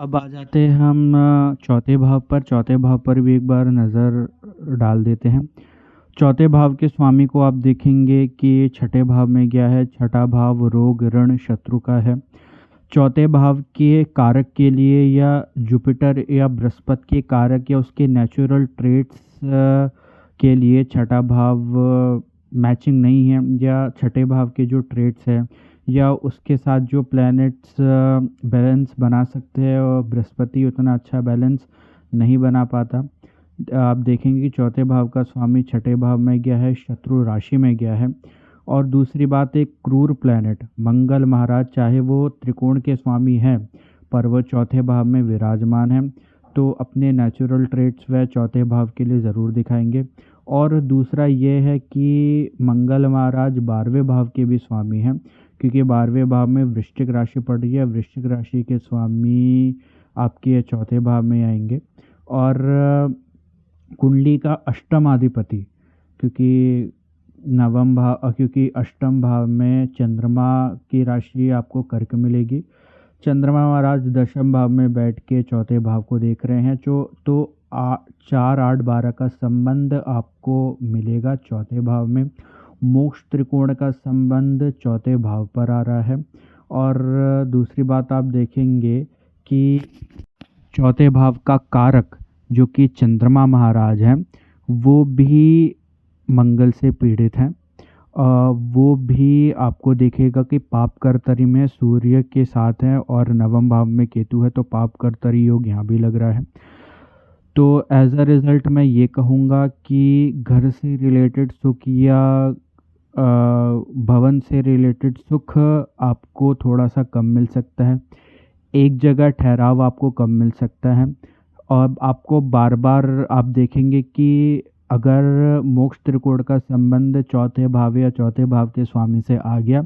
अब आ जाते हैं हम चौथे भाव पर। चौथे भाव पर भी एक बार नज़र डाल देते हैं। चौथे भाव के स्वामी को आप देखेंगे कि छठे भाव में गया है। छठा भाव रोग ऋण शत्रु का है। चौथे भाव के कारक के लिए या जुपिटर या बृहस्पति के कारक या उसके नेचुरल ट्रेट्स के लिए छठा भाव मैचिंग नहीं है, या छठे भाव के जो ट्रेट्स हैं या उसके साथ जो प्लैनेट्स बैलेंस बना सकते हैं, और बृहस्पति उतना अच्छा बैलेंस नहीं बना पाता। आप देखेंगे कि चौथे भाव का स्वामी छठे भाव में गया है, शत्रु राशि में गया है। और दूसरी बात, एक क्रूर प्लैनेट मंगल महाराज, चाहे वो त्रिकोण के स्वामी हैं पर वो चौथे भाव में विराजमान है, तो अपने नेचुरल ट्रेट्स वह चौथे भाव के लिए ज़रूर दिखाएंगे। और दूसरा ये है कि मंगल महाराज 12वें भाव के भी स्वामी हैं, क्योंकि 12वें भाव में वृश्चिक राशि पड़ रही है। वृश्चिक राशि के स्वामी आपके चौथे भाव में आएंगे। और कुंडली का अष्टमाधिपति, क्योंकि क्योंकि अष्टम भाव में चंद्रमा की राशि आपको कर्क मिलेगी। चंद्रमा महाराज दशम भाव में बैठ के चौथे भाव को देख रहे हैं, जो तो 4, 8, 12 का संबंध आपको मिलेगा चौथे भाव में। मोक्ष त्रिकोण का संबंध चौथे भाव पर आ रहा है। और दूसरी बात आप देखेंगे कि चौथे भाव का कारक जो कि चंद्रमा महाराज हैं, वो भी मंगल से पीड़ित हैं। वो भी आपको देखेगा कि पाप कर्तरी में सूर्य के साथ है और नवम भाव में केतु है, तो पाप कर्तरी योग यहाँ भी लग रहा है। तो एज अ रिज़ल्ट मैं ये कहूँगा कि घर से रिलेटेड सुख या भवन से रिलेटेड सुख आपको थोड़ा सा कम मिल सकता है। एक जगह ठहराव आपको कम मिल सकता है। और आपको बार बार आप देखेंगे कि अगर मोक्ष त्रिकोण का संबंध चौथे भाव या चौथे भाव के स्वामी से आ गया,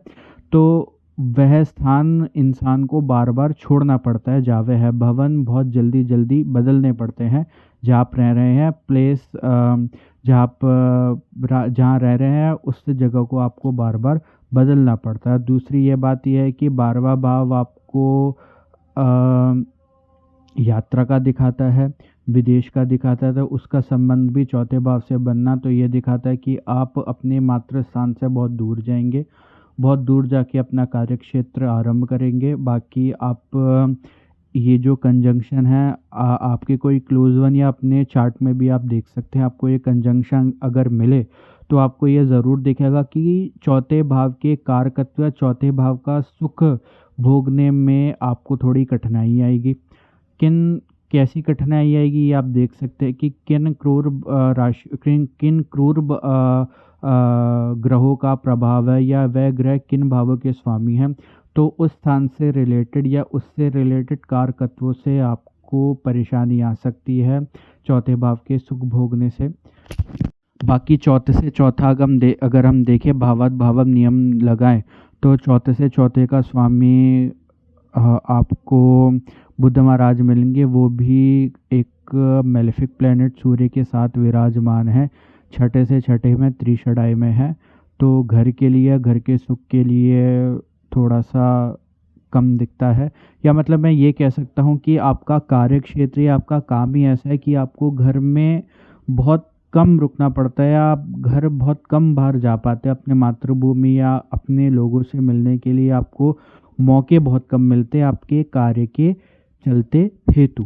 तो वह स्थान इंसान को बार बार छोड़ना पड़ता है जहाँ वह है। भवन बहुत जल्दी जल्दी बदलने पड़ते हैं जहाँ आप रह रहे हैं। प्लेस जहाँ रह रहे हैं उस जगह को आपको बार बार बदलना पड़ता है। दूसरी ये बात यह है कि 12वां भाव आपको यात्रा का दिखाता है, विदेश का दिखाता है, तो उसका संबंध भी चौथे भाव से बनना तो ये दिखाता है कि आप अपने मातृ स्थान से बहुत दूर जाएंगे, बहुत दूर जाके अपना कार्य क्षेत्र आरंभ करेंगे। बाकी आप ये जो कंजंक्शन है आपके कोई क्लोज वन या अपने चार्ट में भी आप देख सकते हैं। आपको ये कंजंक्शन अगर मिले तो आपको ये ज़रूर दिखेगा कि चौथे भाव के कारकत्व, चौथे भाव का सुख भोगने में आपको थोड़ी कठिनाई आएगी। कैसी कठिनाई आएगी ये आप देख सकते हैं कि किन क्रूर ग्रहों का प्रभाव है, या वह ग्रह किन भावों के स्वामी हैं। तो उस स्थान से रिलेटेड या उससे रिलेटेड कारकत्वों से आपको परेशानी आ सकती है चौथे भाव के सुख भोगने से। बाकी चौथे से चौथा अगर हम देखें भावात भावम नियम लगाएं, तो चौथे से चौथे का स्वामी आपको बुध महाराज मिलेंगे। वो भी एक मेलेफिक प्लैनेट सूर्य के साथ विराजमान है। छठे से छठे में त्रिषडाई में है, तो घर के लिए, घर के सुख के लिए थोड़ा सा कम दिखता है। या मतलब मैं ये कह सकता हूँ कि आपका कार्य क्षेत्र या आपका काम ही ऐसा है कि आपको घर में बहुत कम रुकना पड़ता है। आप घर बहुत कम बाहर जा पाते हैं अपने मातृभूमि या अपने लोगों से मिलने के लिए। आपको मौके बहुत कम मिलते हैं आपके कार्य के चलते हेतु।